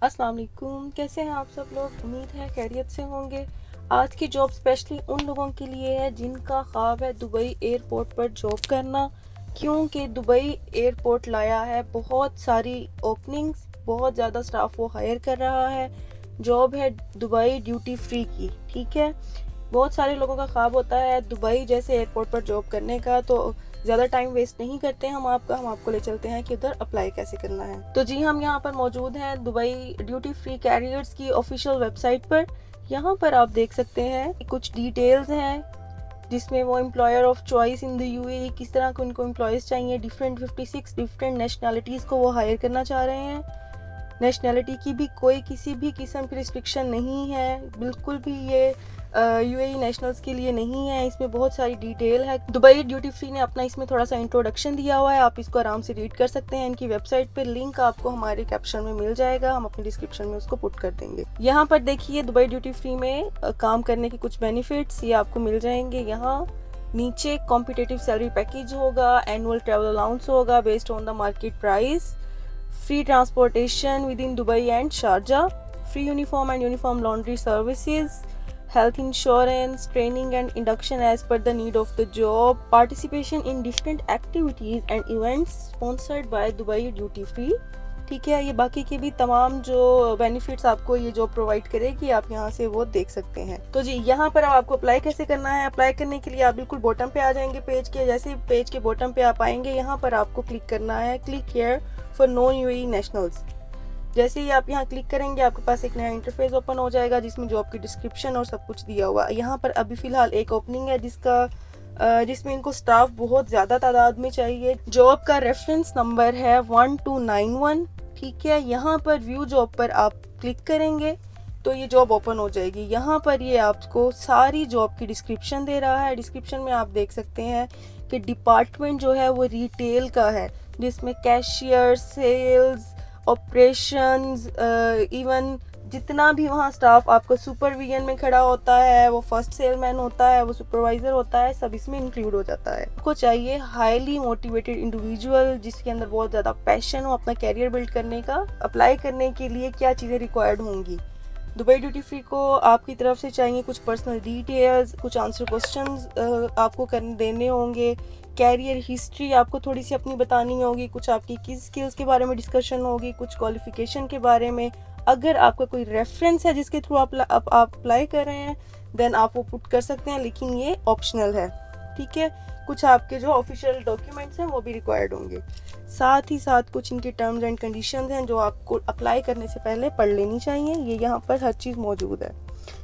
अस्सलाम वालेकुम, कैसे हैं आप सब लोग। उम्मीद है खैरियत से होंगे। आज की जॉब स्पेशली उन लोगों के लिए है जिनका ख्वाब है दुबई एयरपोर्ट पर जॉब करना, क्योंकि दुबई एयरपोर्ट लाया है बहुत सारी ओपनिंग्स, बहुत ज़्यादा स्टाफ वो हायर कर रहा है। जॉब है दुबई ड्यूटी फ्री की, ठीक है। बहुत सारे लोगों का ख्वाब होता है दुबई जैसे एयरपोर्ट पर जॉब करने का, तो ज़्यादा टाइम वेस्ट नहीं करते हम आपको ले चलते हैं कि उधर अप्लाई कैसे करना है। तो जी, हम यहाँ पर मौजूद हैं दुबई ड्यूटी फ्री कैरियर्स की ऑफिशियल वेबसाइट पर। यहाँ पर आप देख सकते हैं कुछ डिटेल्स हैं जिसमें वो employer of choice in the UAE, किस तरह के उनको एम्प्लॉयज़ चाहिए। 56 डिफरेंट नेशनैलिटीज़ को वो हायर करना चाह रहे हैं। नेशनैलिटी की भी कोई किसी भी किस्म की रिस्ट्रिक्शन नहीं है, बिल्कुल भी ये यूएई नेशनल्स के लिए नहीं है। इसमें बहुत सारी डिटेल है। दुबई ड्यूटी फ्री ने अपना इसमें थोड़ा सा इंट्रोडक्शन दिया हुआ है, आप इसको आराम से रीड कर सकते हैं। इनकी वेबसाइट पे लिंक आपको हमारे कैप्शन में मिल जाएगा, हम अपनी डिस्क्रिप्शन में उसको पुट कर देंगे। यहाँ पर देखिए दुबई ड्यूटी फ्री में काम करने के कुछ बेनिफिट्स ये आपको मिल जाएंगे। यहाँ नीचे कॉम्पिटिटिव सैलरी पैकेज होगा, एनुअल ट्रैवल अलाउंस होगा based on the market price, free transportation within Dubai and Sharjah, free uniform and uniform laundry services, health insurance, training and induction as per the need of the job, participation in different activities and events sponsored by Dubai Duty Free। ठीक है, ये बाकी के भी तमाम जो benefits आपको ये जॉब प्रोवाइड करेगी आप यहाँ से वो देख सकते हैं। तो जी, यहाँ पर आपको अप्लाई कैसे करना है। अप्लाई करने के लिए आप बिल्कुल बॉटम पे आ जाएंगे पेज के। जैसे ही पेज के बॉटम पे आप आएंगे, यहाँ पर आपको क्लिक करना है click here for non UAE nationals. जैसे ही आप यहाँ क्लिक करेंगे आपके पास एक नया इंटरफेस ओपन हो जाएगा जिसमें जॉब की डिस्क्रिप्शन और सब कुछ दिया हुआ है। यहाँ पर अभी फ़िलहाल एक ओपनिंग है जिसमें इनको स्टाफ बहुत ज़्यादा तादाद में चाहिए। जॉब का रेफरेंस नंबर है 1291, ठीक है। यहाँ पर व्यू जॉब पर आप क्लिक करेंगे तो ये जॉब ओपन हो जाएगी। यहाँ पर ये आपको सारी जॉब की डिस्क्रिप्शन दे रहा है। डिस्क्रिप्शन में आप देख सकते हैं कि डिपार्टमेंट जो है वो रिटेल का है, जिसमें कैशियर, सेल्स, ऑपरेशंस, इवन जितना भी वहाँ स्टाफ आपको सुपरविजन में खड़ा होता है, वो फर्स्ट सेलमैन होता है, वो सुपरवाइजर होता है, सब इसमें इंक्लूड हो जाता है। आपको चाहिए हाईली मोटिवेटेड इंडिविजुअल जिसके अंदर बहुत ज़्यादा पैशन हो अपना कैरियर बिल्ड करने का। अप्लाई करने के लिए क्या चीज़ें रिक्वायर्ड होंगी। दुबई ड्यूटी फ्री को आपकी तरफ से चाहिए कुछ पर्सनल डिटेल्स, कुछ आंसर क्वेश्चंस आपको करने देने होंगे। कैरियर हिस्ट्री आपको थोड़ी सी अपनी बतानी होगी, कुछ आपकी किस स्किल्स के बारे में डिस्कशन होगी, कुछ क्वालिफिकेशन के बारे में। अगर आपका कोई रेफरेंस है जिसके थ्रू आप अप्लाई कर रहे हैं देन आप वो पुट कर सकते हैं, लेकिन ये ऑप्शनल है, ठीक है। कुछ आपके जो ऑफिशियल डॉक्यूमेंट्स हैं वो भी रिक्वायर्ड होंगे। साथ ही साथ कुछ इनके टर्म्स एंड कंडीशंस हैं जो आपको अप्लाई करने से पहले पढ़ लेनी चाहिए। ये यहाँ पर हर चीज़ मौजूद है।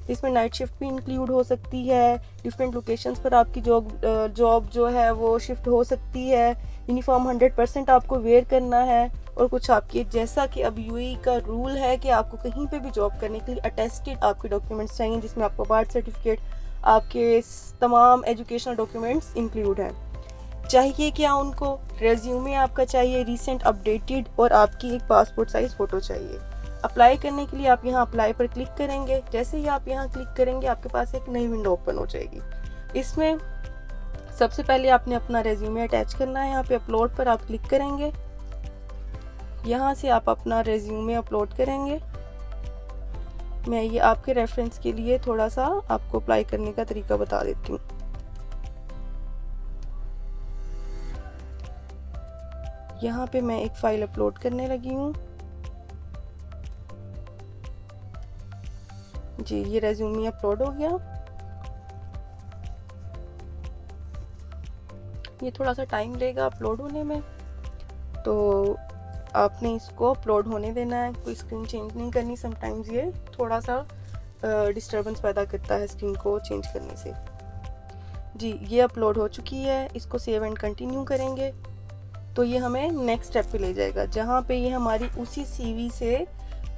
इसमें नाइट शिफ्ट भी इंक्लूड हो सकती है, डिफरेंट लोकेशंस पर आपकी जॉब जो है वो शिफ्ट हो सकती है। यूनिफॉर्म 100% आपको वेयर करना है। और कुछ आपके जैसा कि अब यूएई का रूल है कि आपको कहीं पे भी जॉब करने के लिए अटेस्टेड आपके डॉक्यूमेंट्स चाहिए, जिसमें आपका बर्थ सर्टिफिकेट, आपके तमाम एजुकेशनल डॉक्यूमेंट्स इंक्लूड हैं। चाहिए क्या उनको, रेज्यूमे आपका चाहिए रीसेंट अपडेटेड, और आपकी एक पासपोर्ट साइज फ़ोटो चाहिए। अप्लाई करने के लिए आप यहाँ अप्लाई पर क्लिक करेंगे। जैसे ही आप यहाँ क्लिक करेंगे आपके पास एक नई विंडो ओपन हो जाएगी। इसमें सबसे पहले आपने अपना रेज्यूमे अटैच करना है। यहाँ पे अपलोड पर आप क्लिक करेंगे, यहाँ से आप अपना रेज्यूमे अपलोड करेंगे। मैं ये आपके रेफरेंस के लिए थोड़ा सा आपको अप्लाई करने का तरीका बता देती हूँ। यहाँ पे मैं एक फ़ाइल अपलोड करने लगी हूँ। जी, ये रेज्यूमे अपलोड हो गया। ये थोड़ा सा टाइम लेगा अपलोड होने में, तो आपने इसको अपलोड होने देना है। कोई स्क्रीन चेंज नहीं करनी, समटाइम्स ये थोड़ा सा डिस्टर्बेंस पैदा करता है स्क्रीन को चेंज करने से। जी, ये अपलोड हो चुकी है। इसको सेव एंड कंटिन्यू करेंगे तो ये हमें नेक्स्ट स्टेप पे ले जाएगा, जहाँ पे ये हमारी उसी सीवी से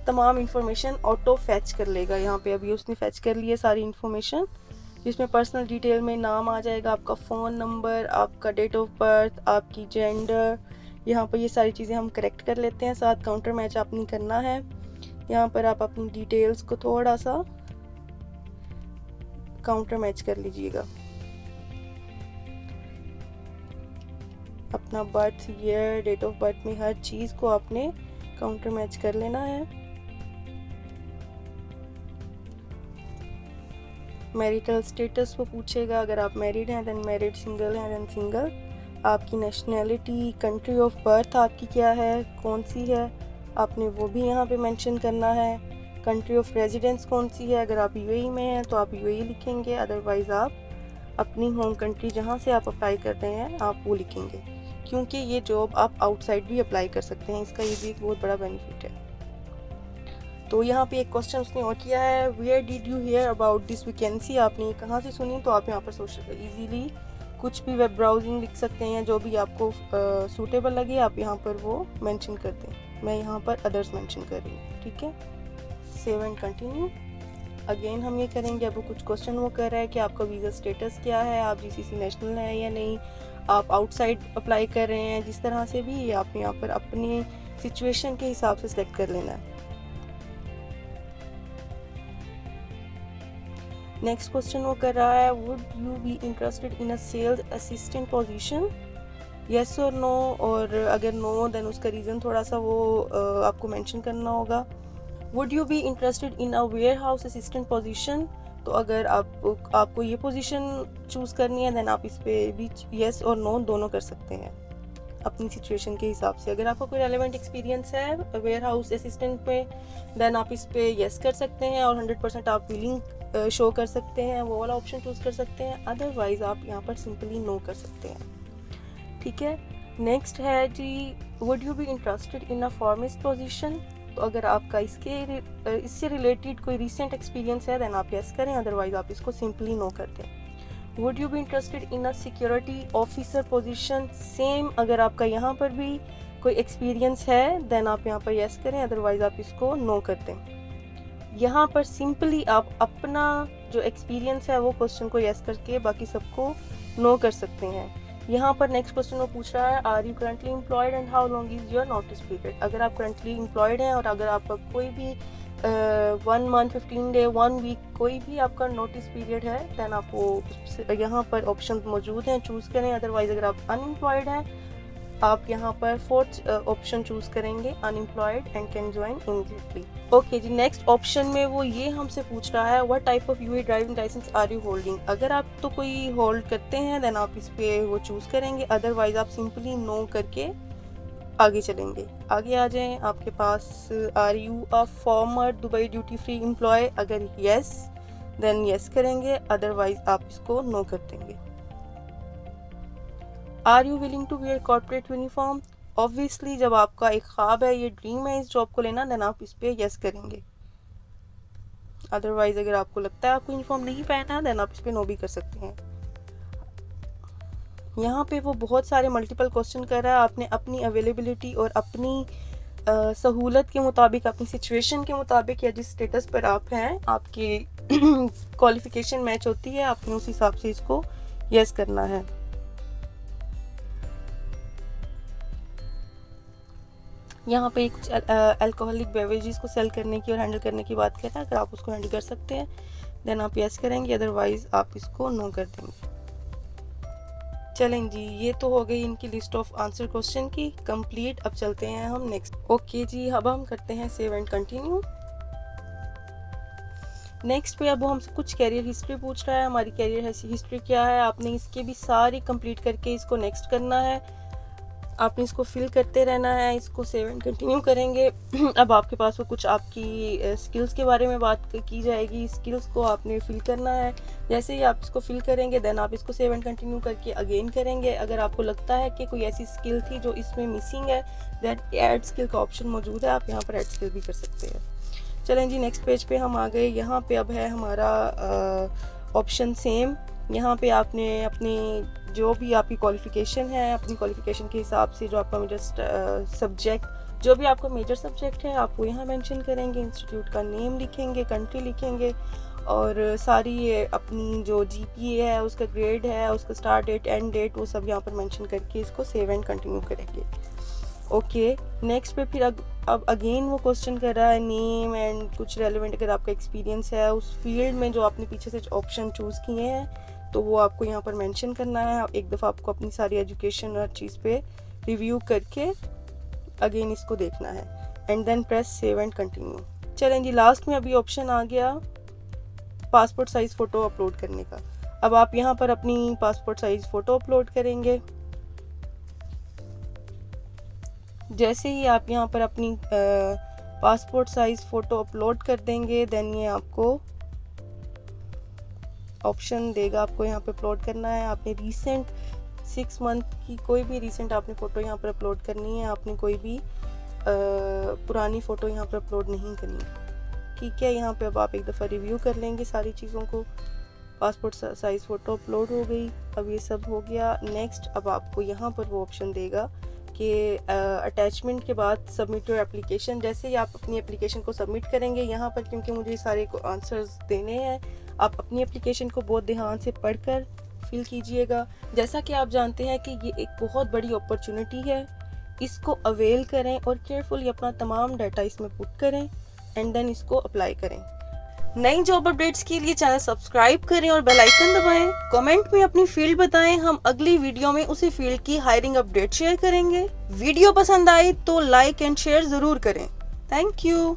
तमाम इंफॉर्मेशन ऑटो फैच कर लेगा। यहाँ पे अभी उसने फैच कर लिए सारी इंफॉर्मेशन, जिसमें पर्सनल डिटेल में नाम आ जाएगा, आपका फ़ोन नंबर, आपका डेट ऑफ बर्थ, आपकी जेंडर। यहाँ पर ये सारी चीज़ें हम करेक्ट कर लेते हैं। साथ काउंटर मैच आपने करना है। यहाँ पर आप अपनी डिटेल्स को थोड़ा सा काउंटर मैच कर लीजिएगा। अपना birth year, date of birth में हर चीज़ को आपने काउंटर मैच कर लेना है। मैरिटल स्टेटस वो पूछेगा, अगर आप मैरिड हैं दैन मैरिड, सिंगल हैं दैन सिंगल। आपकी नेशनैलिटी, कंट्री ऑफ बर्थ आपकी क्या है, कौन सी है, आपने वो भी यहाँ पे मेंशन करना है। कंट्री ऑफ रेजिडेंस कौन सी है, अगर आप यूएई में हैं तो आप यूएई लिखेंगे, अदरवाइज़ आप अपनी होम कंट्री जहाँ से आप अप्लाई कर रहे हैं आप वो लिखेंगे, क्योंकि ये जॉब आप आउटसाइड भी अप्लाई कर सकते हैं, इसका ये भी एक बहुत बड़ा बेनिफिट है। तो यहाँ पे एक क्वेश्चन उसने और किया है, where did you hear about this vacancy, आपने ये कहाँ से सुनी, तो आप यहाँ पर सोशल इजीली कुछ भी वेब ब्राउजिंग लिख सकते हैं, जो भी आपको सूटेबल लगे आप यहाँ पर वो मेंशन कर दें। मैं यहाँ पर अदर्स मेंशन कर रही हूँ, ठीक है। Save and continue. अगेन हम ये करेंगे, अब वो कुछ क्वेश्चन वो कर रहा है कि आपका वीज़ा स्टेटस क्या है, आप जीसीसी नेशनल है या नहीं, आप आउटसाइड अप्लाई कर रहे हैं, जिस तरह से भी आप यहाँ पर अपनी सिचुएशन के हिसाब से सिलेक्ट कर लेना है। नेक्स्ट क्वेश्चन वो कर रहा है, would you be interested in a sales assistant position, yes और नो, और अगर नो देन उसका रीज़न थोड़ा सा वो आपको मेंशन करना होगा। Would you be interested in a warehouse assistant position, तो अगर आपको ये पोजीशन चूज़ करनी है देन आप इस पर भी येस और नो दोनों कर सकते हैं अपनी सिचुएशन के हिसाब से। अगर आपको कोई रेलेवेंट एक्सपीरियंस है वेयर हाउस असिस्टेंट में देन आप इस पे येस कर सकते हैं और 100% आप विलिंग शो कर सकते हैं, वो वाला ऑप्शन चूज़ कर सकते हैं, अदरवाइज़ आप यहाँ पर सिंपली नो कर सकते हैं, ठीक है। नेक्स्ट है जी, would you be interested in a pharmacist position, तो अगर आपका इससे रिलेटेड कोई रिसेंट एक्सपीरियंस है देन आप येस करें, अदरवाइज़ आप इसको सिंपली नो कर दें। Would you be interested in a security officer position, same अगर आपका यहाँ पर भी कोई एक्सपीरियंस है देन आप यहाँ पर येस करें, अदरवाइज़ आप इसको नो कर दें। यहाँ पर सिंपली आप अपना जो एक्सपीरियंस है वो क्वेश्चन को येस करके बाकी सबको नो कर सकते हैं। यहाँ पर नेक्स्ट क्वेश्चन वो पूछ रहा है, are you currently employed and how long is your notice period, अगर आप करंटली एम्प्लॉयड हैं और अगर आपका कोई भी 1 मंथ 15 डे 1 वीक कोई भी आपका नोटिस पीरियड है देन आप वो यहाँ पर ऑप्शन मौजूद हैं, चूज़ करें, अदरवाइज़ अगर आप अनएम्प्लॉयड हैं आप यहाँ पर 4th ऑप्शन चूज़ करेंगे, unemployed and can join immediately. Okay जी, नेक्स्ट ऑप्शन में वो ये हमसे पूछ रहा है, what type of UA driving licence are you holding, अगर आप तो कोई होल्ड करते हैं देन आप इस पर वो चूज़ करेंगे, अदरवाइज़ आप सिंपली नो करके आगे चलेंगे। आगे आ जाएं, आपके पास are you a former Dubai duty free employ, अगर येस देन येस करेंगे, अदरवाइज़ आप इसको नो कर देंगे। Are you willing to wear corporate uniform, obviously जब आपका एक ख्वाब है, ये ड्रीम है इस जॉब को लेना, देन आप इस पर येस करेंगे, अदरवाइज अगर आपको लगता है आपको यूनिफॉर्म नहीं पहनना देन आप इस पर नो भी कर सकते हैं। यहाँ पे वो बहुत सारे मल्टीपल क्वेश्चन कर रहा है, आपने अपनी अवेलेबिलिटी और अपनी सहूलत के मुताबिक, अपनी सिचुएशन के मुताबिक या जिस स्टेटस पर आप हैं आपकी क्वालिफिकेशन मैच होती है, आपने उस हिसाब से इसको येस करना है। यहाँ पे कुछ अल्कोहलिक बेवरेजेस को सेल करने की और हैंडल करने की बात कर रहा है, अगर आप उसको हैंडल कर सकते हैं देन आप येस करेंगे, अदरवाइज आप इसको नो कर देंगे। चलें जी, ये तो हो गई इनकी लिस्ट ऑफ आंसर क्वेश्चन की कंप्लीट। अब चलते हैं हम नेक्स्ट। ओके जी, अब हम करते हैं सेव एंड कंटिन्यू। नेक्स्ट पे अब वो हमसे कुछ कैरियर हिस्ट्री पूछ रहा है, हमारी कैरियर हिस्ट्री क्या है, आपने इसके भी सारी कंप्लीट करके इसको नेक्स्ट करना है, आपने इसको फिल करते रहना है, इसको सेव एंड कंटिन्यू करेंगे। अब आपके पास वो कुछ आपकी स्किल्स के बारे में बात की जाएगी, स्किल्स को आपने फिल करना है, जैसे ही आप इसको फिल करेंगे देन आप इसको सेव एंड कंटिन्यू करके अगेन करेंगे। अगर आपको लगता है कि कोई ऐसी स्किल थी जो इसमें मिसिंग है देन ऐड स्किल का ऑप्शन मौजूद है, आप यहाँ पर ऐड स्किल भी कर सकते हैं। चलें जी, नेक्स्ट पेज पे हम आ गए। यहाँ पे अब है हमारा ऑप्शन सेम। यहाँ पे आपने अपनी जो भी आपकी क्वालिफ़िकेशन है, अपनी क्वालिफ़िकेशन के हिसाब से जो आपका मेजर सब्जेक्ट, जो भी आपका मेजर सब्जेक्ट है आप वो यहाँ मेंशन करेंगे, इंस्टीट्यूट का नेम लिखेंगे, कंट्री लिखेंगे और सारी ये अपनी जो जीपीए है, उसका ग्रेड है, उसका स्टार्ट डेट, एंड डेट, वो सब यहाँ पर मेंशन करके इसको सेव एंड कंटिन्यू करेंगे। ओके, नेक्स्ट पे फिर अब अगेन वो क्वेश्चन कर रहा है नेम एंड कुछ रेलेवेंट, अगर आपका एक्सपीरियंस है उस फील्ड में जो आपने पीछे से ऑप्शन चूज़ किए हैं तो वो आपको यहाँ पर मेंशन करना है। एक दफ़ा आपको अपनी सारी एजुकेशन और चीज़ पे रिव्यू करके अगेन इसको देखना है and then press save and continue. चलें जी, लास्ट में अभी ऑप्शन आ गया पासपोर्ट साइज़ फ़ोटो अपलोड करने का। अब आप यहाँ पर अपनी पासपोर्ट साइज़ फ़ोटो अपलोड करेंगे। जैसे ही आप यहाँ पर अपनी पासपोर्ट साइज़ फ़ोटो अपलोड कर देंगे, देन ये आपको ऑप्शन देगा, आपको यहाँ पे अपलोड करना है। आपने रीसेंट 6 मंथ की कोई भी रीसेंट आपने फ़ोटो यहाँ पर अपलोड करनी है। आपने कोई भी पुरानी फ़ोटो यहाँ पर अपलोड नहीं करनी, ठीक है। यहाँ पे अब आप एक दफ़ा रिव्यू कर लेंगे सारी चीज़ों को। पासपोर्ट साइज़ फ़ोटो अपलोड हो गई, अब ये सब हो गया। नेक्स्ट अब आपको यहाँ पर वो ऑप्शन देगा कि अटैचमेंट के बाद सबमिट योर एप्लीकेशन। जैसे ही आप अपनी एप्लीकेशन को सबमिट करेंगे यहाँ पर, क्योंकि मुझे सारे को आंसर्स देने हैं, आप अपनी एप्लीकेशन को बहुत ध्यान से पढ़कर फिल कीजिएगा। जैसा कि आप जानते हैं कि ये एक बहुत बड़ी अपॉर्चुनिटी है, इसको अवेल करें और केयरफुली अपना तमाम डाटा इसमें पुट करें एंड देन इसको अप्लाई करें। नई जॉब अपडेट्स के लिए चैनल सब्सक्राइब करें और बेल आइकन दबाएं। कमेंट में अपनी फील्ड बताएं, हम अगली वीडियो में उसी फील्ड की हायरिंग अपडेट शेयर करेंगे। वीडियो पसंद आई तो लाइक एंड शेयर ज़रूर करें। Thank you.